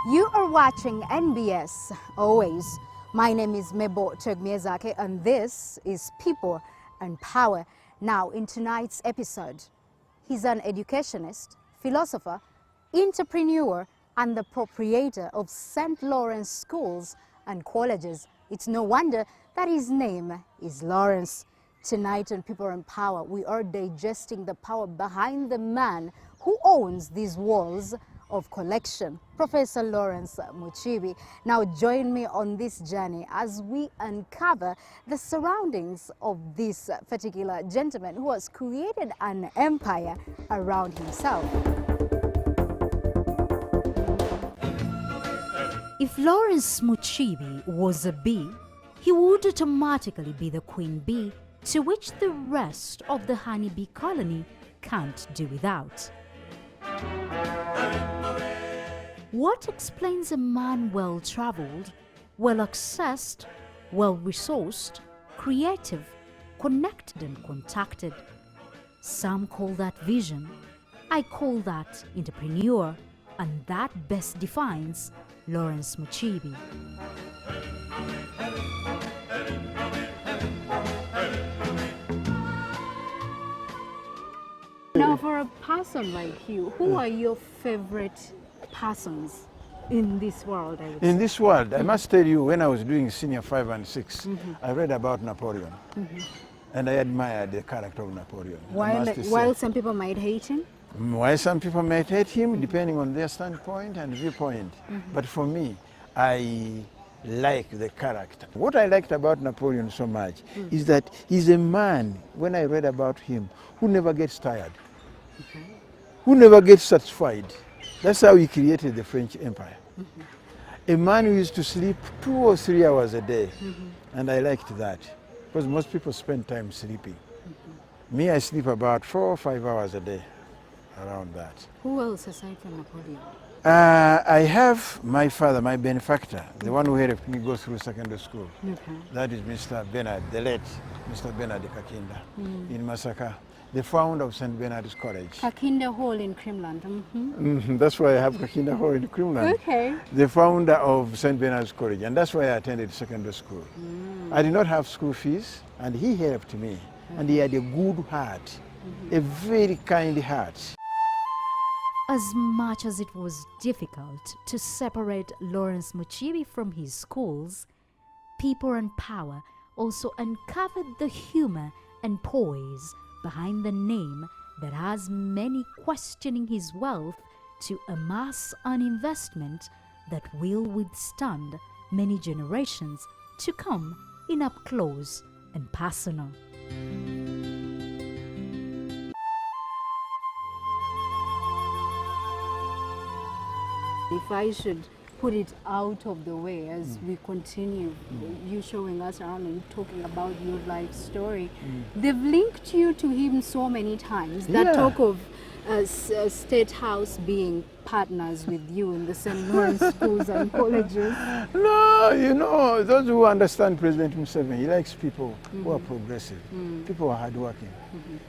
You are watching NBS, always. My name is Mable Twegumye Zake, and this is People and Power. Now, in tonight's episode, he's an educationist, philosopher, entrepreneur, and the proprietor of St. Lawrence Schools and Colleges. It's no wonder that his name is Lawrence. Tonight on People and Power, we are digesting the power behind the man who owns these walls of collection, Professor Lawrence Mukiibi. Now join me on this journey as we uncover the surroundings of this particular gentleman who has created an empire around himself. If Lawrence Mukiibi was a bee, he would automatically be the queen bee, to which the rest of the honeybee colony can't do without. What explains a man well-traveled, well-accessed, well-resourced, creative, connected and contacted? Some call that vision, I call that entrepreneur, and that best defines Lawrence Mukiibi. Now, for a person like you, who are your favorite persons in this world? I would say? This world, I must tell you, when I was doing senior 5 and 6, I read about Napoleon, and I admired the character of Napoleon. While some people might hate him? While some people might hate him, depending on their standpoint and viewpoint. But for me, I like the character. What I liked about Napoleon so much is that he's a man, when I read about him, who never gets tired, who never gets satisfied. That's how he created the French Empire. A man who used to sleep 2 or 3 hours a day. And I liked that, because most people spend time sleeping. Me, I sleep about 4 or 5 hours a day, around that. Who else aside from Napoleon? I have my father, my benefactor, the one who helped me go through secondary school. That is Mr. Bernard, the late Mr. Bernard Kakinda in Masaka, the founder of St. Bernard's College. Kakinda Hall in Crimland. That's why I have Kakinda Hall in Crimland. Okay. The founder of St. Bernard's College, and that's why I attended secondary school. I did not have school fees, and he helped me. And he had a good heart, a very kind heart. As much as it was difficult to separate Lawrence Mukiibi from his schools, People and Power also uncovered the humor and poise behind the name that has many questioning his wealth to amass an investment that will withstand many generations to come in up close and personal. If I should put it out of the way as we continue, you showing us around and talking about your life story, they've linked you to him so many times. That talk of State House being partners with you in the St. Lawrence Schools and Colleges. No, you know, those who understand President Museveni, he likes people who are progressive, people who are hardworking.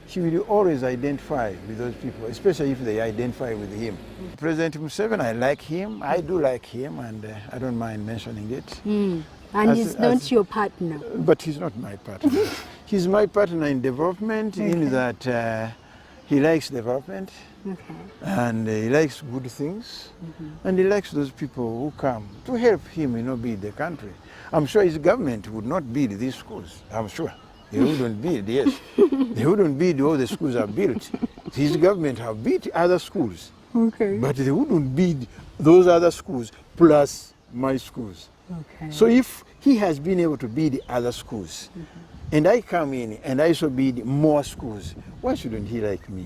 He will always identify with those people, especially if they identify with him. President Museveni, I like him, I do like him, and I don't mind mentioning it. And he's not your partner. But he's not my partner. He's my partner in development, in that he likes development, and he likes good things, and he likes those people who come to help him, build the country. I'm sure his government would not build these schools. I'm sure. They wouldn't build, yes. They wouldn't build all the schools are built. His government have built other schools. But they wouldn't build those other schools plus my schools. So if he has been able to build other schools, and I come in and I also build more schools, why shouldn't he like me?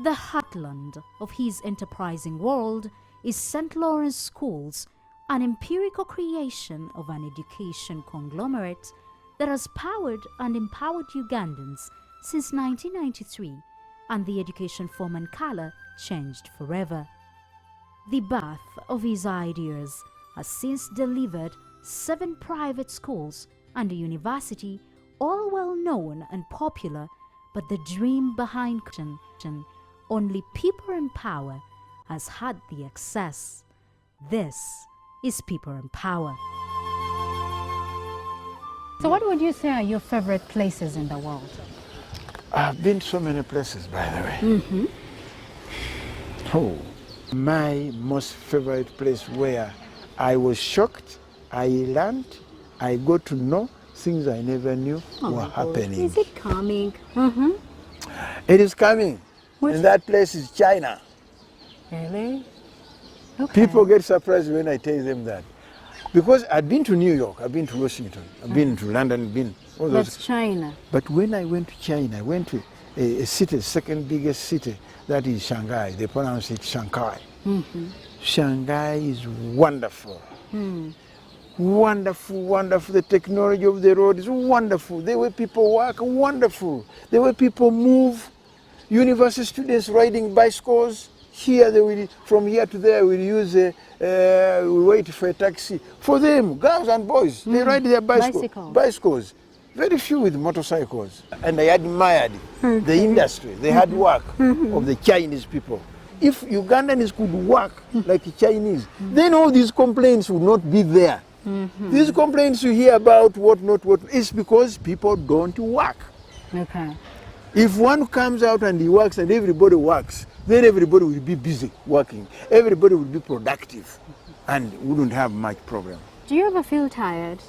The heartland of his enterprising world is St. Lawrence Schools, an empirical creation of an education conglomerate that has powered and empowered Ugandans since 1993, and the education form and color changed forever. The birth of his ideas has since delivered 7 private schools and a university, all well known and popular, but the dream behind only People and Power has had the access. This is People and Power. So what would you say are your favorite places in the world? I've been so many places, by the way. Mm-hmm. Oh, my most favorite place where I was shocked, I learned, I got to know things I never knew were happening. Is it coming? Mm-hmm. It is coming. And that place is China. Really? Okay. People get surprised when I tell them that. Because I've been to New York, I've been to Washington, I've been to London, I've been all those. That's China. But when I went to China, I went to a city, second biggest city, that is Shanghai. They pronounce it Shanghai. Mm-hmm. Shanghai is wonderful. Mm. Wonderful, wonderful. The technology of the road is wonderful. The way people work, wonderful. The way people move. University students riding bicycles. Here, they will, from here to there, we'll use we wait for a taxi. For them, girls and boys, they ride their bicycles. Very few with motorcycles. And I admired the industry, the hard work of the Chinese people. If Ugandans could work like Chinese, then all these complaints would not be there. These complaints you hear about what is because people don't work. Okay. If one comes out and he works and everybody works, then everybody will be busy working. Everybody will be productive and wouldn't have much problem. Do you ever feel tired?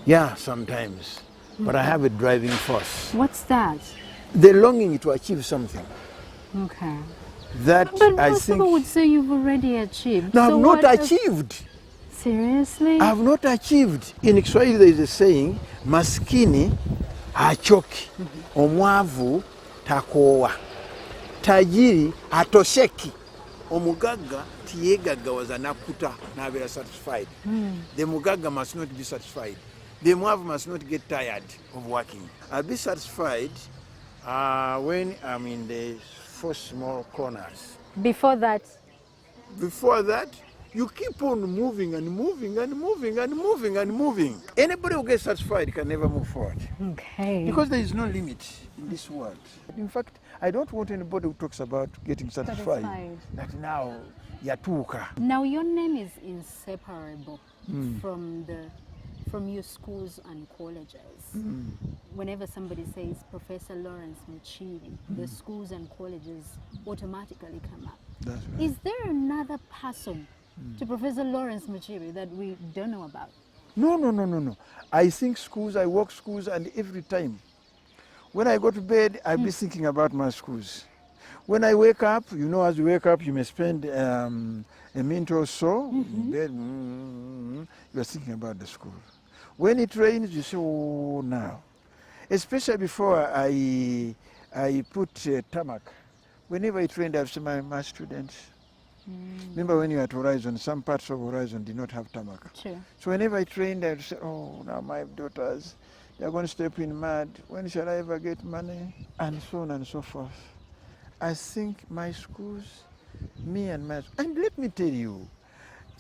Yeah, sometimes. But I have a driving force. What's that? The longing to achieve something. Okay. That but I most think. People would say you've already achieved. No, so I've not achieved. Seriously? I've not achieved. In Kiswahili there is a saying, maskini hachoki, omwavu takowa, tajiri hatosheki, omugaga tiyegagawaza nakuta nabera satisfied. The mugaga must not be satisfied. The mwavu must not get tired of working. I'll be satisfied when I'm in the 4 small corners. Before that? Before that, you keep on moving and moving and moving and moving and moving. Anybody who gets satisfied can never move forward. Okay. Because there is no limit in this world. In fact, I don't want anybody who talks about getting satisfied. That now, yatuka. Now your name is inseparable from your schools and colleges. Whenever somebody says Professor Lawrence Mukiibi, the schools and colleges automatically come up. That's right. Is there another person to Professor Lawrence Mukiibi that we don't know about? No. I think schools, I work schools, and every time when I go to bed, I'll be thinking about my schools. When I wake up, as you wake up, you may spend a minute or so in bed, you're thinking about the school. When it rains, you say, oh, now. Especially before I put tarmac. Whenever it rained, I've seen my students. Remember when you were at Horizon, some parts of Horizon did not have tarmac. Sure. So whenever it rained, I'd say, oh, now my daughters, they're going to step in mud. When shall I ever get money? And so on and so forth. I think my schools, and let me tell you,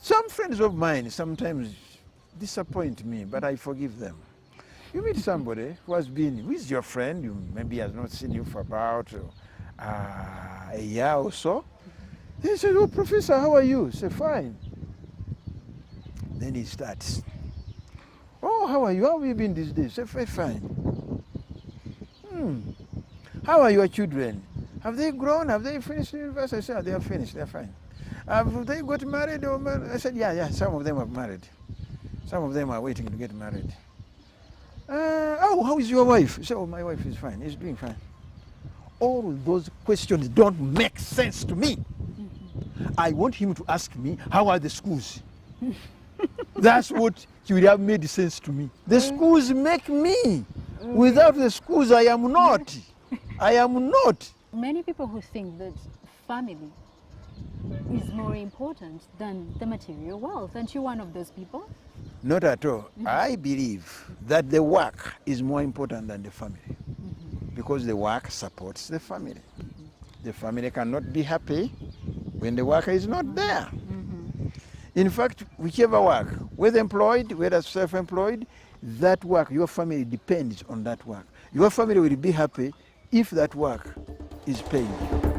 some friends of mine sometimes disappoint me, but I forgive them. You meet somebody who is your friend, you maybe has not seen you for about a year or so. He says, oh, Professor, how are you? Say, fine. Then he starts. Oh, how are you? How have you been these days? Say, fine. How are your children? Have they grown? Have they finished university? I said, oh, they have finished. They're fine. Have they got married? I said, yeah, some of them have married. Some of them are waiting to get married. Oh, how is your wife? I said, oh, my wife is fine. She's doing fine. All those questions don't make sense to me. I want him to ask me, how are the schools? That's what he would have made sense to me. The schools make me. Without the schools, I am not. I am not. Many people who think that family is more important than the material wealth. Aren't you one of those people? Not at all. I believe that the work is more important than the family. Because the work supports the family. The family cannot be happy when the worker is not there. In fact, whichever work, whether employed, whether self-employed, that work, your family depends on that work. Your family will be happy if that work is paying you.